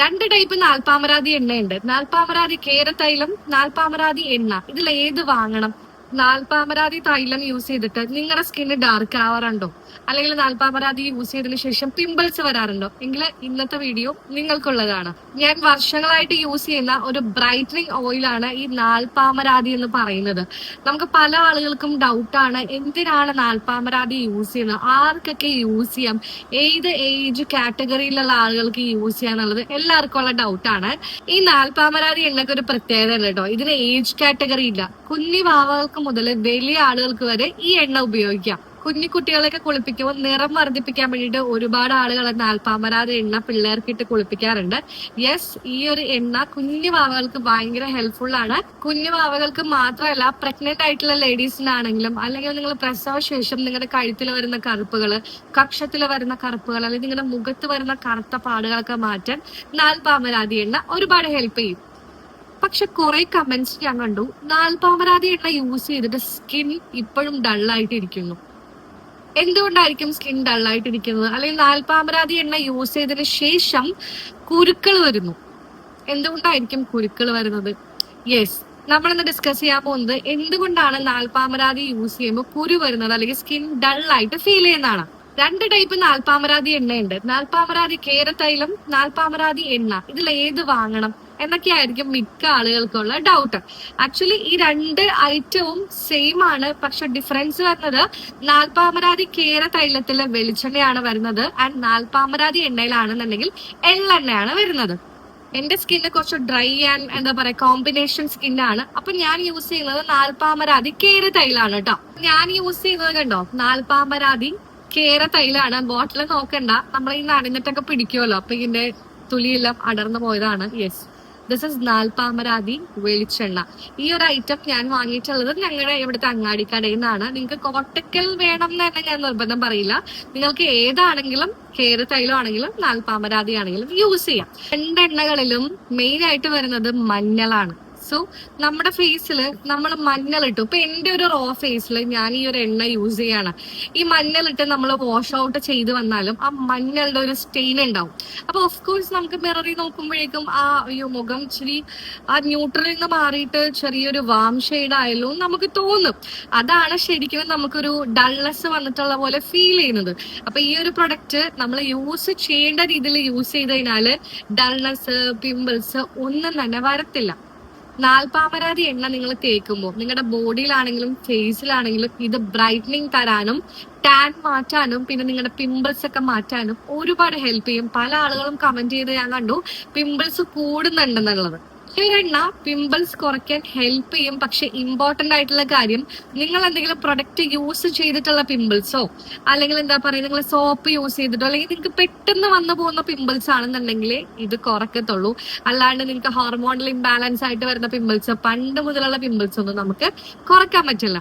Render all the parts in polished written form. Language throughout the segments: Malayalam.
രണ്ട് ടൈപ്പ് നാൽപ്പാമരാതി എണ്ണയുണ്ട്. നാൽപ്പാമരാതി കേരതൈലം, നാൽപ്പാമരാതി എണ്ണ. ഇതിൽ ഏത് വാങ്ങണം? നാൽപ്പാമരാതി തൈലം യൂസ് ചെയ്തിട്ട് നിങ്ങളുടെ സ്കിന്ന് ഡാർക്ക് ആവാറുണ്ടോ? അല്ലെങ്കിൽ നാൽപ്പാമരാതി യൂസ് ചെയ്തതിനു ശേഷം പിമ്പിൾസ് വരാറുണ്ടോ? എങ്കിൽ ഇന്നത്തെ വീഡിയോ നിങ്ങൾക്കുള്ളതാണ്. ഞാൻ വർഷങ്ങളായിട്ട് യൂസ് ചെയ്യുന്ന ഒരു ബ്രൈറ്റനിങ് ഓയിലാണ് ഈ നാൽപ്പാമരാതി എന്ന് പറയുന്നത്. നമുക്ക് പല ആളുകൾക്കും ഡൗട്ടാണ്, എന്തിനാണ് നാൽപ്പാമരാതി യൂസ് ചെയ്യുന്നത്, ആർക്കൊക്കെ യൂസ് ചെയ്യാം, ഏത് ഏജ് കാറ്റഗറിയിലുള്ള ആളുകൾക്ക് യൂസ് ചെയ്യാന്നുള്ളത് എല്ലാവർക്കും ഉള്ള ഡൗട്ടാണ്. ഈ നാൽപ്പാമരാതി എണ്ണയ്ക്ക് ഒരു പ്രത്യേകത ഉണ്ട് കേട്ടോ. ഇതിന് ഏജ് കാറ്റഗറി ഇല്ല. കുഞ്ഞി വാവകൾക്ക് മുതൽ വലിയ ആളുകൾക്ക് വരെ ഈ എണ്ണ ഉപയോഗിക്കാം. കുഞ്ഞിക്കുട്ടികളെയൊക്കെ കുളിപ്പിക്കുമ്പോൾ നിറം വർദ്ധിപ്പിക്കാൻ വേണ്ടിയിട്ട് ഒരുപാട് ആളുകൾ നാൽപ്പാമരാതി എണ്ണ പിള്ളേർക്കിട്ട് കുളിപ്പിക്കാറുണ്ട്. യെസ്, ഈ ഒരു എണ്ണ കുഞ്ഞു വാവകൾക്ക് ഭയങ്കര ഹെൽപ്ഫുൾ ആണ്. കുഞ്ഞു വാവകൾക്ക് മാത്രമല്ല, പ്രഗ്നന്റ് ആയിട്ടുള്ള ലേഡീസിനാണെങ്കിലും, അല്ലെങ്കിൽ നിങ്ങൾ പ്രസവ ശേഷം നിങ്ങളുടെ കഴുത്തിൽ വരുന്ന കറുപ്പുകൾ, കക്ഷത്തിൽ വരുന്ന കറുപ്പുകൾ, അല്ലെങ്കിൽ നിങ്ങളുടെ മുഖത്ത് വരുന്ന കറുത്ത പാടുകളൊക്കെ മാറ്റാൻ നാൽപ്പാമരാതി എണ്ണ ഒരുപാട് ഹെൽപ്പ് ചെയ്യും. പക്ഷെ കുറെ കമന്റ്സ് ഞാൻ കണ്ടു, നാൽപ്പാമരാതി എണ്ണ യൂസ് ചെയ്തിട്ട് സ്കിൻ ഇപ്പോഴും ഡള്ളായിട്ടിരിക്കുന്നു. എന്തുകൊണ്ടായിരിക്കും സ്കിൻ ഡള്ളായിട്ടിരിക്കുന്നത്? അല്ലെങ്കിൽ നാൽപ്പാമരാതി എണ്ണ യൂസ് ചെയ്തതിന് ശേഷം കുരുക്കൾ വരുന്നു. എന്തുകൊണ്ടായിരിക്കും കുരുക്കൾ വരുന്നത്? യെസ്, നമ്മളിന്ന് ഡിസ്കസ് ചെയ്യാൻ പോകുന്നത് എന്തുകൊണ്ടാണ് നാൽപ്പാമരാതി യൂസ് ചെയ്യുമ്പോൾ കുരു വരുന്നത്, അല്ലെങ്കിൽ സ്കിൻ ഡള്ളായിട്ട് ഫീൽ ചെയ്യുന്നതാണ്. രണ്ട് ടൈപ്പ് നാൽപ്പാമരാതി എണ്ണയുണ്ട്. നാൽപ്പാമരാതി കേരതൈലം, നാൽപ്പാമരാതി എണ്ണ. ഇതിൽ ഏത് വാങ്ങണം എന്നൊക്കെയായിരിക്കും മിക്ക ആളുകൾക്കുള്ള ഡൗട്ട്. ആക്ച്വലി ഈ രണ്ട് ഐറ്റവും സെയിം ആണ്. പക്ഷെ ഡിഫറൻസ് വരുന്നത് നാൽപ്പാമരാതി കേരതൈലത്തിലെ വെളിച്ചെണ്ണയാണ് വരുന്നത്, ആൻഡ് നാൽപ്പാമരാതി എണ്ണയിലാണെന്നുണ്ടെങ്കിൽ എള്ളെണ്ണയാണ് വരുന്നത്. എന്റെ സ്കിന്ന് കുറച്ച് ഡ്രൈ ആൻഡ് എന്താ പറയാ കോമ്പിനേഷൻ സ്കിന്നാണ്. അപ്പൊ ഞാൻ യൂസ് ചെയ്യുന്നത് നാൽപ്പാമരാതി കേരതൈലാണ് കേട്ടോ. ഞാൻ യൂസ് ചെയ്യുന്നത് കണ്ടോ, നാൽപ്പാമരാതി കേരതൈലാണ്. ബോട്ടിൽ നോക്കണ്ട, നമ്മൾ ഈ നനഞ്ഞിട്ടൊക്കെ പിടിക്കുമല്ലോ, അപ്പൊ ഇതിന്റെ തുലിയെല്ലാം അടർന്നു പോയതാണ്. യെസ്, ദിസ് ഇസ് നാൽപ്പാമരാതി വെളിച്ചെണ്ണ. ഈ ഒരു ഐറ്റം ഞാൻ വാങ്ങിയിട്ടുള്ളത് ഞങ്ങളുടെ ഇവിടുത്തെ അങ്ങാടിക്കടയിൽ നിന്നാണ്. നിങ്ങൾക്ക് കോട്ടക്കൽ വേണം എന്ന് തന്നെ ഞാൻ നിർബന്ധം പറയില്ല. നിങ്ങൾക്ക് ഏതാണെങ്കിലും, കേരതൈലം ആണെങ്കിലും നാൽപ്പാമരാതി ആണെങ്കിലും യൂസ് ചെയ്യാം. രണ്ടെണ്ണകളിലും മെയിൻ ആയിട്ട് വരുന്നത് മഞ്ഞളാണ്. സോ നമ്മുടെ ഫേസിൽ നമ്മൾ മഞ്ഞളിട്ടു. ഇപ്പൊ എന്റെ ഒരു റോ ഫേസിൽ ഞാൻ ഈ ഒരു എണ്ണ യൂസ് ചെയ്യാണ്. ഈ മഞ്ഞളിട്ട് നമ്മൾ വാഷ് ഔട്ട് ചെയ്ത് വന്നാലും ആ മഞ്ഞളുടെ ഒരു സ്റ്റെയിൻ ഉണ്ടാവും. അപ്പൊ ഓഫ് കോഴ്സ് നമുക്ക് മിററിൽ നോക്കുമ്പോഴേക്കും ആ മുഖം ഇച്ചിരി ആ ന്യൂട്രലിൽ നിന്ന് മാറിയിട്ട് ചെറിയൊരു വാം ഷെയ്ഡ് ആയാലും നമുക്ക് തോന്നും. അതാണ് ശരിക്കും നമുക്കൊരു ഡൾനെസ് വന്നിട്ടുള്ള പോലെ ഫീൽ ചെയ്യുന്നത്. അപ്പൊ ഈ ഒരു പ്രൊഡക്റ്റ് നമ്മൾ യൂസ് ചെയ്യേണ്ട രീതിയിൽ യൂസ് ചെയ്ത് കഴിഞ്ഞാല് ഡൾനെസ്, പിമ്പിൾസ് ഒന്നും തന്നെ വരത്തില്ല. നാൽപ്പാമരാതി എണ്ണ നിങ്ങൾ തേക്കുമ്പോൾ നിങ്ങളുടെ ബോഡിയിലാണെങ്കിലും ഫേസിലാണെങ്കിലും ഇത് ബ്രൈറ്റനിങ് തരാനും ടാൻ മാറ്റാനും പിന്നെ നിങ്ങളുടെ പിമ്പിൾസ് ഒക്കെ മാറ്റാനും ഒരുപാട് ഹെൽപ്പ് ചെയ്യും. പല ആളുകളും കമന്റ് ചെയ്ത് ഞാൻ കണ്ടു പിമ്പിൾസ് കൂടുന്നുണ്ടെന്നുള്ളത്. ഈ എണ്ണ പിമ്പിൾസ് കുറയ്ക്കാൻ ഹെൽപ്പ് ചെയ്യും. പക്ഷെ ഇമ്പോർട്ടന്റ് ആയിട്ടുള്ള കാര്യം, നിങ്ങൾ എന്തെങ്കിലും പ്രൊഡക്റ്റ് യൂസ് ചെയ്തിട്ടുള്ള പിമ്പിൾസോ, അല്ലെങ്കിൽ എന്താ പറയുക, നിങ്ങൾ സോപ്പ് യൂസ് ചെയ്തിട്ടോ, അല്ലെങ്കിൽ നിങ്ങൾക്ക് പെട്ടെന്ന് വന്നു പോകുന്ന പിമ്പിൾസ് ആണെന്നുണ്ടെങ്കിൽ ഇത് കുറക്കത്തുള്ളൂ. അല്ലാണ്ട് നിങ്ങൾക്ക് ഹോർമോണൽ ഇംബാലൻസ് ആയിട്ട് വരുന്ന പിമ്പിൾസ്, പണ്ട് മുതലുള്ള പിമ്പിൾസ് ഒന്നും നമുക്ക് കുറയ്ക്കാൻ പറ്റില്ല.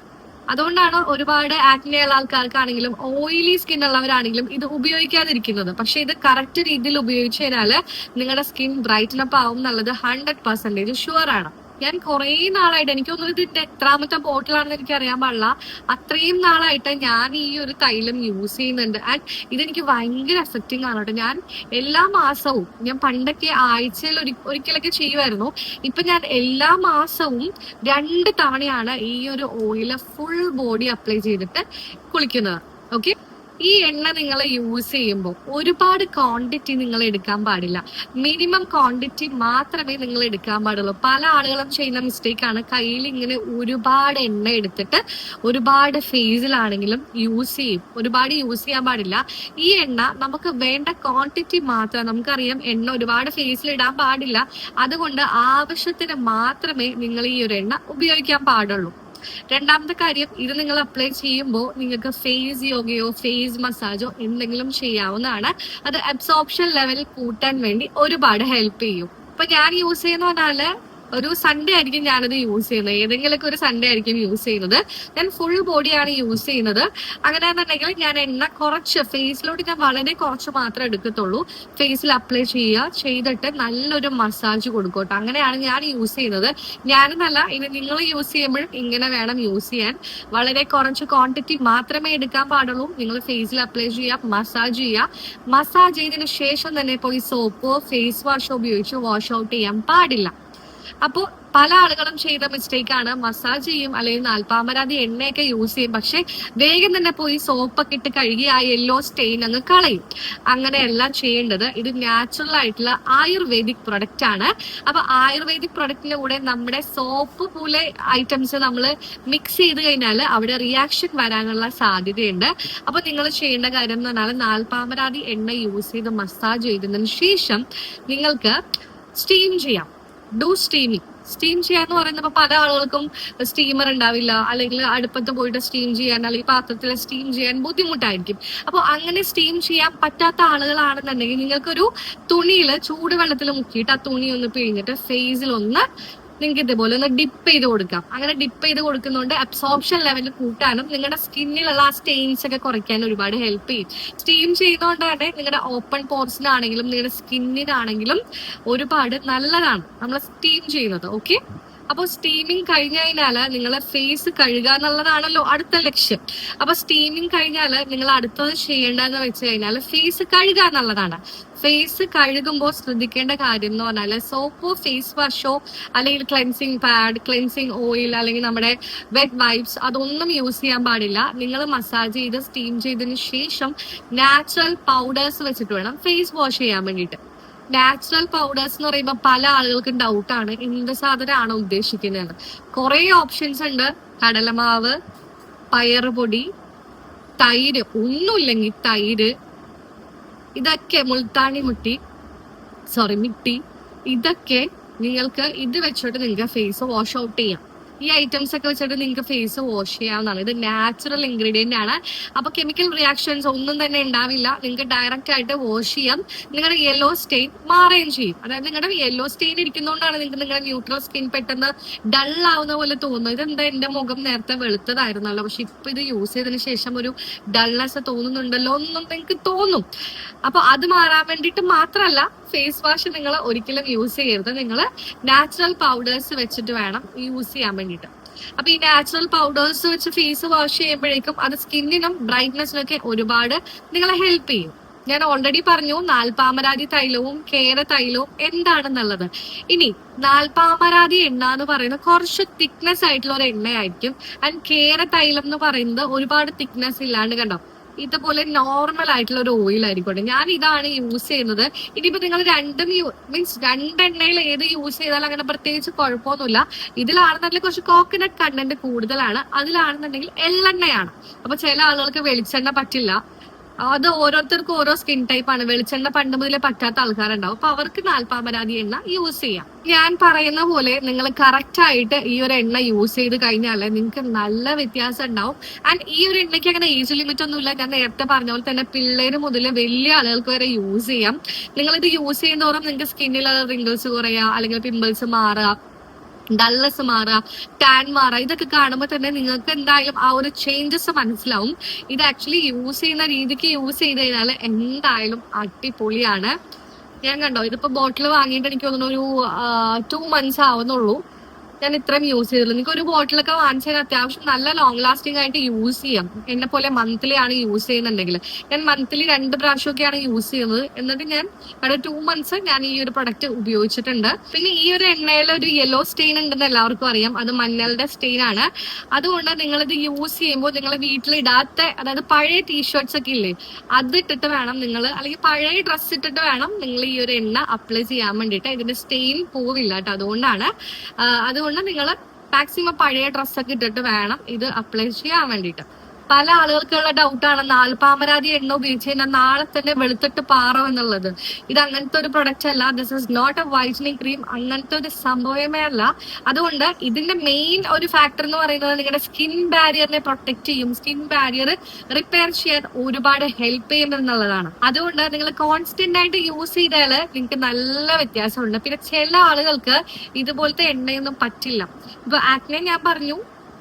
അതുകൊണ്ടാണ് ഒരുപാട് ആക്നെയുള്ള ആൾക്കാർക്കാണെങ്കിലും ഓയിലി സ്കിൻ ഉള്ളവരാണെങ്കിലും ഇത് ഉപയോഗിക്കാതിരിക്കുന്നത്. പക്ഷെ ഇത് കറക്റ്റ് രീതിയിൽ ഉപയോഗിച്ചു കഴിഞ്ഞാൽ നിങ്ങളുടെ സ്കിൻ ബ്രൈറ്റൻ അപ്പ് ആവും എന്നുള്ളത് 100% ഷുവർ ആണ്. ഞാൻ കുറെ നാളായിട്ട്, എനിക്ക് തോന്നുന്നത് ഇതിന്റെ എത്രാമത്തെ ബോട്ടിലാണെന്ന് എനിക്ക് അറിയാൻ പാടില്ല, അത്രയും നാളായിട്ട് ഞാൻ ഈ ഒരു തൈലം യൂസ് ചെയ്യുന്നുണ്ട്. ആൻഡ് ഇതെനിക്ക് ഭയങ്കര എഫക്റ്റിംഗ് ആണ് കേട്ടോ. ഞാൻ എല്ലാ മാസവും, ഞാൻ പണ്ടൊക്കെ ആഴ്ചയിൽ ഒരിക്കലൊക്കെ ചെയ്യുമായിരുന്നു. ഇപ്പൊ ഞാൻ എല്ലാ മാസവും 2 തവണയാണ് ഈ ഒരു ഓയില് ഫുൾ ബോഡി അപ്ലൈ ചെയ്തിട്ട് കുളിക്കുന്നത്. ഓക്കെ, ഈ എണ്ണ നിങ്ങൾ യൂസ് ചെയ്യുമ്പോൾ ഒരുപാട് ക്വാണ്ടിറ്റി നിങ്ങൾ എടുക്കാൻ പാടില്ല. മിനിമം ക്വാണ്ടിറ്റി മാത്രമേ നിങ്ങൾ എടുക്കാൻ പാടുള്ളൂ. പല ആളുകളും ചെയ്യുന്ന മിസ്റ്റേക്ക് ആണ്, കയ്യിൽ ഇങ്ങനെ ഒരുപാട് എണ്ണ എടുത്തിട്ട് ഒരുപാട് ഫേസിലാണെങ്കിലും യൂസ് ചെയ്യും. ഒരുപാട് യൂസ് ചെയ്യാൻ പാടില്ല. ഈ എണ്ണ നമുക്ക് വേണ്ട ക്വാണ്ടിറ്റി മാത്രം. നമുക്കറിയാം എണ്ണ ഒരുപാട് ഫേസിൽ ഇടാൻ പാടില്ല. അതുകൊണ്ട് ആവശ്യത്തിന് മാത്രമേ നിങ്ങൾ ഈ ഒരു എണ്ണ ഉപയോഗിക്കാൻ പാടുള്ളൂ. രണ്ടാമത്തെ കാര്യം, ഇത് നിങ്ങൾ അപ്ലൈ ചെയ്യുമ്പോൾ നിങ്ങൾക്ക് ഫേസ് യോഗയോ ഫേസ് മസാജോ എന്തെങ്കിലും ചെയ്യാവുന്നതാണ്. അത് അബ്സോർപ്ഷൻ ലെവൽ കൂട്ടാൻ വേണ്ടി ഒരുപാട് ഹെൽപ്പ് ചെയ്യും. ഇപ്പൊ ഞാൻ യൂസ് ചെയ്യുന്ന പറഞ്ഞാല് ഒരു സൺഡേ ആയിരിക്കും ഞാനത് യൂസ് ചെയ്യുന്നത്. ഏതെങ്കിലുമൊക്കെ ഒരു സൺഡേ ആയിരിക്കും യൂസ് ചെയ്യുന്നത്. ഞാൻ ഫുൾ ബോഡിയാണ് യൂസ് ചെയ്യുന്നത്. അങ്ങനെയാണെന്നുണ്ടെങ്കിൽ ഞാൻ എണ്ണ കുറച്ച് ഫേസിലോട്ട് ഞാൻ വളരെ കുറച്ച് മാത്രമേ എടുക്കത്തുള്ളൂ. ഫേസിൽ അപ്ലൈ ചെയ്തിട്ട് നല്ലൊരു മസാജ് കൊടുക്കട്ടെ. അങ്ങനെയാണ് ഞാൻ യൂസ് ചെയ്യുന്നത്. ഞാനെന്നല്ല, ഇനി നിങ്ങൾ യൂസ് ചെയ്യുമ്പോഴും ഇങ്ങനെ വേണം യൂസ് ചെയ്യാൻ. വളരെ കുറച്ച് ക്വാണ്ടിറ്റി മാത്രമേ എടുക്കാൻ പാടുള്ളൂ. നിങ്ങൾ ഫേസിൽ അപ്ലൈ ചെയ്യുക, മസാജ് ചെയ്യുക. മസാജ് ചെയ്തതിനു ശേഷം തന്നെ പോയി സോപ്പോ ഫേസ് വാഷോ ഉപയോഗിച്ച് വാഷ് ഔട്ട് ചെയ്യാൻ പാടില്ല. അപ്പോൾ പല ആളുകളും ചെയ്ത മിസ്റ്റേക്ക് ആണ്, മസാജ് ചെയ്യും അല്ലെങ്കിൽ നാൽപ്പാമരാതി എണ്ണയൊക്കെ യൂസ് ചെയ്യും, പക്ഷെ വേഗം തന്നെ പോയി സോപ്പൊക്കെ ഇട്ട് കഴുകി ആ യെല്ലോ സ്റ്റെയിൻ അങ്ങ് കളയും. അങ്ങനെയല്ല ചെയ്യേണ്ടത്. ഇത് നാച്ചുറൽ ആയിട്ടുള്ള ആയുർവേദിക് പ്രൊഡക്റ്റ് ആണ്. അപ്പൊ ആയുർവേദിക് പ്രൊഡക്റ്റിന്റെ കൂടെ നമ്മുടെ സോപ്പ് പോലെ ഐറ്റംസ് നമ്മൾ മിക്സ് ചെയ്ത് കഴിഞ്ഞാൽ അവിടെ റിയാക്ഷൻ വരാനുള്ള സാധ്യതയുണ്ട്. അപ്പൊ നിങ്ങൾ ചെയ്യേണ്ട കാര്യം എന്ന് പറഞ്ഞാൽ നാൽപ്പാമരാതി എണ്ണ യൂസ് ചെയ്ത് മസാജ് ചെയ്തതിനു ശേഷം നിങ്ങൾക്ക് സ്റ്റീം ചെയ്യാം. സ്റ്റീം ചെയ്യാന്ന് പറയുന്നത് പല ആളുകൾക്കും സ്റ്റീമർ ഉണ്ടാവില്ല, അല്ലെങ്കിൽ അടുപ്പത്ത് പോയിട്ട് സ്റ്റീം ചെയ്യാൻ അല്ലെങ്കിൽ പാത്രത്തിൽ സ്റ്റീം ചെയ്യാൻ ബുദ്ധിമുട്ടായിരിക്കും. അപ്പോൾ അങ്ങനെ സ്റ്റീം ചെയ്യാൻ പറ്റാത്ത ആളുകളാണെന്നുണ്ടെങ്കിൽ നിങ്ങൾക്കൊരു തുണിയിൽ ചൂടുവെള്ളത്തിൽ മുക്കിയിട്ട് ആ തുണി ഒന്ന് പിഴിഞ്ഞിട്ട് ഫേസിൽ ഒന്ന് നിങ്ങൾക്ക് ഇതേപോലെ ഒന്ന് ഡിപ്പ് ചെയ്ത് കൊടുക്കാം. അങ്ങനെ ഡിപ്പ് ചെയ്ത് കൊടുക്കുന്നതുകൊണ്ട് അബ്സോർപ്ഷൻ ലെവൽ കൂട്ടാനും നിങ്ങളുടെ സ്കിന്നിലുള്ള ആ സ്റ്റെയിൻസ് ഒക്കെ കുറയ്ക്കാനും ഒരുപാട് ഹെൽപ്പ് ചെയ്യും. സ്റ്റീം ചെയ്തുകൊണ്ട് തന്നെ നിങ്ങളുടെ ഓപ്പൺ പോർസിനാണെങ്കിലും നിങ്ങളുടെ സ്കിന്നിനാണെങ്കിലും ഒരുപാട് നല്ലതാണ് നമ്മൾ സ്റ്റീം ചെയ്യുന്നത്. ഓക്കെ, അപ്പോൾ സ്റ്റീമിങ് കഴിഞ്ഞു കഴിഞ്ഞാല് നിങ്ങളെ ഫേസ് കഴുകുക എന്നുള്ളതാണല്ലോ അടുത്ത ലക്ഷ്യം. അപ്പൊ സ്റ്റീമിങ് കഴിഞ്ഞാല് നിങ്ങൾ അടുത്തത് ചെയ്യേണ്ടതെന്ന് വെച്ച് കഴിഞ്ഞാൽ ഫേസ് കഴുകുക എന്നുള്ളതാണ്. ഫേസ് കഴുകുമ്പോൾ ശ്രദ്ധിക്കേണ്ട കാര്യം എന്ന് പറഞ്ഞാൽ സോപ്പോ ഫേസ് വാഷോ അല്ലെങ്കിൽ ക്ലെൻസിങ് പാഡ്, ക്ലെൻസിങ് ഓയിൽ അല്ലെങ്കിൽ നമ്മുടെ വെറ്റ് വൈപ്സ് അതൊന്നും യൂസ് ചെയ്യാൻ പാടില്ല. നിങ്ങൾ മസാജ് ചെയ്ത് സ്റ്റീം ചെയ്തതിന് ശേഷം നാച്ചുറൽ പൗഡേഴ്സ് വെച്ചിട്ട് വേണം ഫേസ് വാഷ് ചെയ്യാൻ വേണ്ടിയിട്ട്. നാച്ചുറൽ പൗഡേഴ്സ് എന്ന് പറയുമ്പോൾ പല ആളുകൾക്കും ഡൗട്ടാണ് എന്ത് സാധനമാണോ ഉദ്ദേശിക്കുന്നത്. കുറെ ഓപ്ഷൻസ് ഉണ്ട്. കടലമാവ്, പയറുപൊടി, തൈര്, ഒന്നുമില്ലെങ്കിൽ തൈര്, ഇതൊക്കെ മുൾത്താണി മിട്ടി, ഇതൊക്കെ നിങ്ങൾക്ക് ഇത് വെച്ചിട്ട് നിങ്ങൾക്ക് ഫേസ് വാഷ് ഔട്ട് ചെയ്യാം. ഈ ഐറ്റംസ് ഒക്കെ വെച്ചിട്ട് നിങ്ങൾക്ക് ഫേസ് വാഷ് ചെയ്യാവുന്നതാണ്. ഇത് നാച്ചുറൽ ഇൻഗ്രീഡിയന്റ് ആണ്. അപ്പൊ കെമിക്കൽ റിയാക്ഷൻസ് ഒന്നും തന്നെ ഉണ്ടാവില്ല. നിങ്ങൾക്ക് ഡയറക്റ്റ് ആയിട്ട് വാഷ് ചെയ്യാം. നിങ്ങളുടെ യെല്ലോ സ്റ്റെയിൻ മാറുകയും ചെയ്യും. അതായത് നിങ്ങളുടെ യെല്ലോ സ്റ്റെയിൻ ഇരിക്കുന്നതുകൊണ്ടാണ് നിങ്ങൾക്ക് നിങ്ങളുടെ ന്യൂട്രൽ സ്കിൻ പെട്ടെന്ന് ഡൾ ആവുന്ന പോലെ തോന്നുന്നത്. ഇതെന്താ എന്റെ മുഖം നേരത്തെ വെളുത്തതായിരുന്നല്ലോ, പക്ഷെ ഇപ്പൊ ഇത് യൂസ് ചെയ്തതിനു ശേഷം ഒരു ഡൾനെസ് തോന്നുന്നുണ്ടല്ലോ എന്നും നിങ്ങൾക്ക് തോന്നും. അപ്പൊ അത് മാറാൻ വേണ്ടിയിട്ട് മാത്രമല്ല ഫേസ് വാഷ് നിങ്ങൾ ഒരിക്കലും യൂസ് ചെയ്യരുത്. നിങ്ങൾ നാച്ചുറൽ പൗഡേഴ്സ് വെച്ചിട്ട് വേണം യൂസ് ചെയ്യാൻ വേണ്ടിയിട്ട്. അപ്പൊ ഈ നാച്ചുറൽ പൗഡേഴ്സ് വെച്ച് ഫേസ് വാഷ് ചെയ്യുമ്പോഴേക്കും അത് സ്കിന്നിനും ബ്രൈറ്റ്നെസ്സിനൊക്കെ ഒരുപാട് നിങ്ങളെ ഹെൽപ്പ് ചെയ്യും. ഞാൻ ഓൾറെഡി പറഞ്ഞു നാൽപ്പാമരാതി തൈലവും കേര തൈലവും എന്താണെന്നുള്ളത്. ഇനി നാൽപ്പാമരാതി എണ്ണ എന്ന് പറയുന്നത് കുറച്ച് തിക്നെസ് ആയിട്ടുള്ള ഒരു എണ്ണയായിരിക്കും. ആൻഡ് കേര തൈലം എന്ന് പറയുന്നത് ഒരുപാട് തിക്നെസ് ഇല്ലാണ്ട്, കണ്ടോ, ഇതുപോലെ നോർമൽ ആയിട്ടുള്ള ഒരു ഓയിൽ ആയിരിക്കട്ടെ. ഞാൻ ഇതാണ് യൂസ് ചെയ്യുന്നത്. ഇനിയിപ്പോ നിങ്ങൾ രണ്ടെണ്ണയിൽ ഏത് യൂസ് ചെയ്താലും അങ്ങനെ പ്രത്യേകിച്ച് കുഴപ്പമൊന്നുമില്ല. ഇതിലാണെന്നുണ്ടെങ്കിൽ കുറച്ച് കോക്കനട്ട് കണ്ടന്റ് കൂടുതലാണ്, അതിലാണെന്നുണ്ടെങ്കിൽ എള്ളെണ്ണയാണ്. അപ്പൊ ചില ആളുകൾക്ക് വെളിച്ചെണ്ണ പറ്റില്ല. അത് ഓരോരുത്തർക്കും ഓരോ സ്കിൻ ടൈപ്പ് ആണ്. വെളിച്ചെണ്ണ പണ്ട് മുതലേ പറ്റാത്ത ആൾക്കാരുണ്ടാവും. അപ്പൊ അവർക്ക് നാൽപ്പാമരാതി എണ്ണ യൂസ് ചെയ്യാം. ഞാൻ പറയുന്ന പോലെ നിങ്ങൾ കറക്റ്റ് ആയിട്ട് ഈ ഒരു എണ്ണ യൂസ് ചെയ്ത് കഴിഞ്ഞാൽ നിങ്ങൾക്ക് നല്ല വ്യത്യാസം ഉണ്ടാവും. ആൻഡ് ഈ ഒരു എണ്ണയ്ക്ക് അങ്ങനെ ഏജ് ലിമിറ്റ് ഒന്നുമില്ല. ഞാൻ നേരത്തെ പറഞ്ഞ പോലെ തന്നെ പിള്ളേര് മുതൽ വലിയ ആളുകൾക്ക് വരെ യൂസ് ചെയ്യാം. നിങ്ങളിത് യൂസ് ചെയ്യുന്നതോറും നിങ്ങൾക്ക് സ്കിന്നിലുള്ള റിങ്കിൾസ് കുറയുക, അല്ലെങ്കിൽ പിമ്പിൾസ് മാറുക, ഡൾനെസ് മാറുക, ടാൻ മാറുക, ഇതൊക്കെ കാണുമ്പോൾ തന്നെ നിങ്ങൾക്ക് എന്തായാലും ആ ഒരു ചേഞ്ചസ് മനസ്സിലാവും. ഇത് ആക്ച്വലി യൂസ് ചെയ്യുന്ന രീതിക്ക് യൂസ് ചെയ്ത് കഴിഞ്ഞാൽ എന്തായാലും അടിപൊളിയാണ്. ഞാൻ കണ്ടോ, ഇതിപ്പോ ബോട്ടിൽ വാങ്ങിയിട്ട് എനിക്ക് തോന്നുന്നു ഒരു 2 months ആവുന്നുള്ളൂ. ഞാൻ ഇത്രയും യൂസ് ചെയ്തുള്ളൂ. നിങ്ങൾക്ക് ഒരു ബോട്ടിലൊക്കെ വാങ്ങിച്ചാൽ അത്യാവശ്യം നല്ല ലോങ് ലാസ്റ്റിംഗ് ആയിട്ട് യൂസ് ചെയ്യാം. എന്നെ പോലെ മന്ത്ലി ആണ് യൂസ് ചെയ്യുന്നുണ്ടെങ്കിൽ. ഞാൻ മന്ത്ലി 2 പ്രാവശ്യമൊക്കെയാണ് യൂസ് ചെയ്യുന്നത്. എന്നിട്ട് ഞാൻ 2 months ഞാൻ ഈ ഒരു പ്രൊഡക്റ്റ് ഉപയോഗിച്ചിട്ടുണ്ട്. പിന്നെ ഈ ഒരു എണ്ണയിൽ ഒരു യെല്ലോ സ്റ്റെയിൻ ഉണ്ടെന്ന് എല്ലാവർക്കും അറിയാം. അത് മഞ്ഞളുടെ സ്റ്റെയിൻ ആണ്. അതുകൊണ്ട് നിങ്ങളിത് യൂസ് ചെയ്യുമ്പോൾ നിങ്ങൾ വീട്ടിലിടാത്ത, അതായത് പഴയ ടീഷർട്ട്സ് ഒക്കെ ഇല്ലേ, അതിട്ടിട്ട് വേണം നിങ്ങൾ, അല്ലെങ്കിൽ പഴയ ഡ്രസ്സ് ഇട്ടിട്ട് വേണം നിങ്ങൾ ഈ ഒരു എണ്ണ അപ്ലൈ ചെയ്യാൻ വേണ്ടിയിട്ട്. ഇതിന്റെ സ്റ്റെയിൻ പോവില്ല കേട്ടോ. അതുകൊണ്ട് നിങ്ങൾ മാക്സിമം പഴയ ഡ്രസ്സൊക്കെ ഇട്ടിട്ട് വേണം ഇത് അപ്ലൈ ചെയ്യാൻ വേണ്ടിയിട്ട്. പല ആളുകൾക്കുള്ള ഡൗട്ടാണ് നാൽപ്പാമരാതി എണ്ണ ഉപയോഗിച്ച് കഴിഞ്ഞാൽ നാളെ തന്നെ വെളുത്തിട്ട് പാറോ എന്നുള്ളത്. ഇത് അങ്ങനത്തെ ഒരു പ്രൊഡക്റ്റ് അല്ല. This is not a whitening cream. അങ്ങനത്തെ ഒരു സംഭവമേ അല്ല. അതുകൊണ്ട് ഇതിന്റെ മെയിൻ ഒരു ഫാക്ടർ എന്ന് പറയുന്നത് നിങ്ങളുടെ സ്കിൻ ബാരിയറിനെ പ്രൊട്ടക്ട് ചെയ്യും, സ്കിൻ ബാരിയർ റിപ്പയർ ചെയ്യാൻ ഒരുപാട് ഹെൽപ്പ് ചെയ്യും എന്നുള്ളതാണ്. അതുകൊണ്ട് നിങ്ങൾ കോൺസ്റ്റന്റ് ആയിട്ട് യൂസ് ചെയ്താൽ നിങ്ങൾക്ക് നല്ല വ്യത്യാസമുണ്ട്. പിന്നെ ചില ആളുകൾക്ക് ഇതുപോലത്തെ എണ്ണയൊന്നും പറ്റില്ല. ഇപ്പൊ ആക്നെ ഞാൻ പറഞ്ഞു,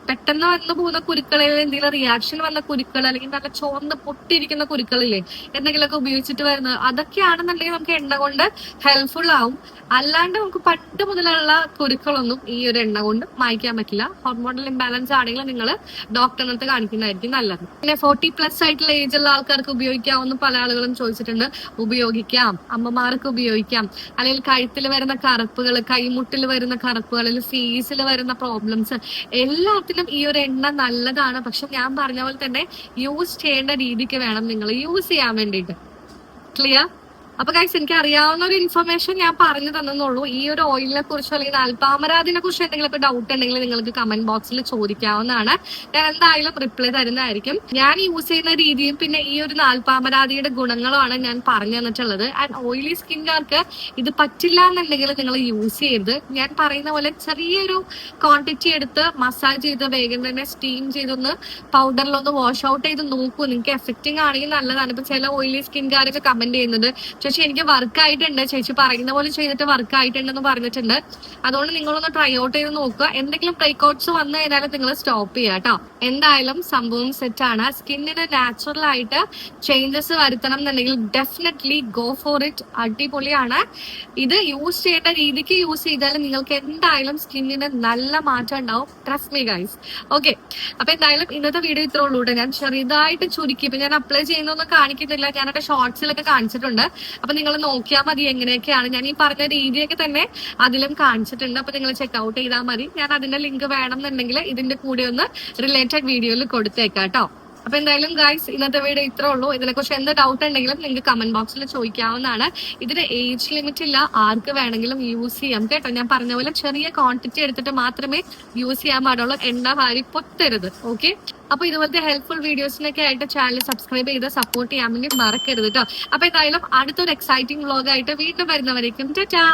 പെട്ടെന്ന് വന്നു പോകുന്ന കുരുക്കളിൽ എന്തെങ്കിലും റിയാക്ഷൻ വന്ന കുരുക്കൾ, അല്ലെങ്കിൽ നല്ല ചോർന്ന് പൊട്ടിയിരിക്കുന്ന കുരുക്കളില്ലേ എന്തെങ്കിലുമൊക്കെ ഉപയോഗിച്ചിട്ട് വരുന്നത്, അതൊക്കെയാണെന്നുണ്ടെങ്കിൽ നമുക്ക് എണ്ണ കൊണ്ട് ഹെൽപ്ഫുൾ ആവും. അല്ലാണ്ട് നമുക്ക് പണ്ട് മുതലുള്ള കുരുക്കളൊന്നും ഈ ഒരു എണ്ണ കൊണ്ട് മായ്ക്കാൻ പറ്റില്ല. ഹോർമോണൽ ഇംബാലൻസ് ആണെങ്കിൽ നിങ്ങൾ ഡോക്ടറിന്റെ അടുത്ത് കാണിക്കുന്നതായിരിക്കും നല്ലത്. പിന്നെ 40+ ആയിട്ടുള്ള ഏജ് ഉള്ള ആൾക്കാർക്ക് ഉപയോഗിക്കാവുന്ന പല ആളുകളും ചോദിച്ചിട്ടുണ്ട്. ഉപയോഗിക്കാം, അമ്മമാർക്ക് ഉപയോഗിക്കാം. അല്ലെങ്കിൽ കഴുത്തിൽ വരുന്ന കറുപ്പുകൾ, കൈമുട്ടിൽ വരുന്ന കറുപ്പുകൾ, അല്ലെങ്കിൽ ഫേസിൽ വരുന്ന പ്രോബ്ലംസ് എല്ലാത്തിനും ഈ ഒരു എണ്ണ നല്ലതാണ്. പക്ഷെ ഞാൻ പറഞ്ഞ പോലെ തന്നെ യൂസ് ചെയ്യേണ്ട രീതിക്ക് വേണം നിങ്ങൾ യൂസ് ചെയ്യാൻ വേണ്ടിയിട്ട്. ക്ലിയർ? അപ്പൊ ഗൈസ്, എനിക്ക് അറിയാവുന്ന ഒരു ഇൻഫർമേഷൻ ഞാൻ പറഞ്ഞു തന്നെന്നുള്ളൂ. ഈ ഒരു ഓയിലിനെ കുറിച്ചോ അല്ലെങ്കിൽ നാൽപ്പാമരാതിനെ കുറിച്ചോ എന്തെങ്കിലുമൊക്കെ ഡൗട്ട് ഉണ്ടെങ്കിൽ നിങ്ങൾക്ക് കമന്റ് ബോക്സിൽ ചോദിക്കാവുന്നതാണ്. ഞാൻ എന്തായാലും റിപ്ലൈ തരുന്നതായിരിക്കും. ഞാൻ യൂസ് ചെയ്യുന്ന രീതിയും പിന്നെ ഈ ഒരു നാൽപ്പാമരാതിയുടെ ഗുണങ്ങളുമാണ് ഞാൻ പറഞ്ഞു തന്നിട്ടുള്ളത്. ആൻഡ് ഓയിലി സ്കിൻകാർക്ക് ഇത് പറ്റില്ല എന്നുണ്ടെങ്കിൽ നിങ്ങൾ യൂസ് ചെയ്യരുത്. ഞാൻ പറയുന്ന പോലെ ചെറിയൊരു ക്വാണ്ടിറ്റി എടുത്ത് മസാജ് ചെയ്ത് വേഗം തന്നെ സ്റ്റീം ചെയ്തൊന്ന് പൗഡറിലൊന്ന് വാഷ് ഔട്ട് ചെയ്ത് നോക്കൂ. നിങ്ങൾക്ക് എഫക്റ്റിംഗ് ആണെങ്കിൽ നല്ലതാണ്. ഇപ്പൊ ചില ഓയിലി സ്കിൻകാരൊക്കെ കമന്റ് ചെയ്യുന്നത്, ചേച്ചി എനിക്ക് വർക്ക് ആയിട്ടുണ്ട്, ചേച്ചി പറയുന്ന പോലെ ചെയ്തിട്ട് വർക്ക് ആയിട്ടുണ്ടെന്ന് പറഞ്ഞിട്ടുണ്ട്. അതുകൊണ്ട് നിങ്ങളൊന്ന് ട്രൈ ഔട്ട് ചെയ്ത് നോക്കുക. എന്തെങ്കിലും ബ്രേക്ക്ഔട്ട്സ് വന്നു കഴിഞ്ഞാൽ നിങ്ങൾ സ്റ്റോപ്പ് ചെയ്യുക കേട്ടോ. എന്തായാലും സംഭവം സെറ്റ് ആണ്. സ്കിന്നിന് നാച്ചുറൽ ആയിട്ട് ചേഞ്ചസ് വരുത്തണം എന്നുണ്ടെങ്കിൽ ഡെഫിനറ്റ്ലി ഗോ ഫോർ ഇറ്റ്. അടിപൊളിയാണ്. ഇത് യൂസ് ചെയ്യേണ്ട രീതിക്ക് യൂസ് ചെയ്താൽ നിങ്ങൾക്ക് എന്തായാലും സ്കിന്നിന് നല്ല മാറ്റം ഉണ്ടാവും. Trust me guys. ഓക്കെ, അപ്പൊ എന്തായാലും ഇന്നത്തെ വീഡിയോ ഇത്രേ ഉള്ളൂ. ഞാൻ ചെറുതായിട്ട് ചുരുക്കി, ഇപ്പൊ ഞാൻ അപ്ലൈ ചെയ്യുന്നൊന്നും കാണിക്കുന്നില്ല, ഞാനൊക്കെ ഷോർട്സിലൊക്കെ കാണിച്ചിട്ടുണ്ട്. അപ്പൊ നിങ്ങൾ നോക്കിയാൽ മതി എങ്ങനെയൊക്കെയാണ്. ഞാൻ ഈ പറഞ്ഞ രീതിയൊക്കെ തന്നെ അതിലും കാണിച്ചിട്ടുണ്ട്. അപ്പൊ നിങ്ങൾ ചെക്ക്ഔട്ട് ചെയ്താൽ മതി. ഞാൻ അതിന്റെ ലിങ്ക് വേണമെന്നുണ്ടെങ്കിൽ ഇതിന്റെ കൂടെ ഒന്ന് റിലേറ്റഡ് വീഡിയോയിൽ കൊടുത്തേക്കാം കേട്ടോ. അപ്പൊ എന്തായാലും ഗൈസ്, ഇന്നത്തെ വീഡിയോ ഇത്രേ ഉള്ളൂ. ഇതിനെക്കുറിച്ച് എന്ത് ഡൗട്ട് ഉണ്ടെങ്കിലും നിങ്ങൾക്ക് കമന്റ് ബോക്സിൽ ചോദിക്കാവുന്നതാണ്. ഇതിന് ഏജ് ലിമിറ്റ് ഇല്ല, ആർക്ക് വേണമെങ്കിലും യൂസ് ചെയ്യാം കേട്ടോ. ഞാൻ പറഞ്ഞ പോലെ ചെറിയ ക്വാണ്ടിറ്റി എടുത്തിട്ട് മാത്രമേ യൂസ് ചെയ്യാൻ പാടുള്ളൂ. എണ്ണ വാരി പൊത്തരുത്. ഓക്കെ, അപ്പൊ ഇതുപോലത്തെ ഹെൽപ്ഫുൾ വീഡിയോസിനൊക്കെ ആയിട്ട് ചാനൽ സബ്സ്ക്രൈബ് ചെയ്ത് സപ്പോർട്ട് ചെയ്യാൻ വേണ്ടി മറക്കരുത് കേട്ടോ. അപ്പൊ എന്തായാലും അടുത്തൊരു എക്സൈറ്റിംഗ് വ്ലോഗ് ആയിട്ട് വീണ്ടും വരുന്നവരേക്കും ടാറ്റാ.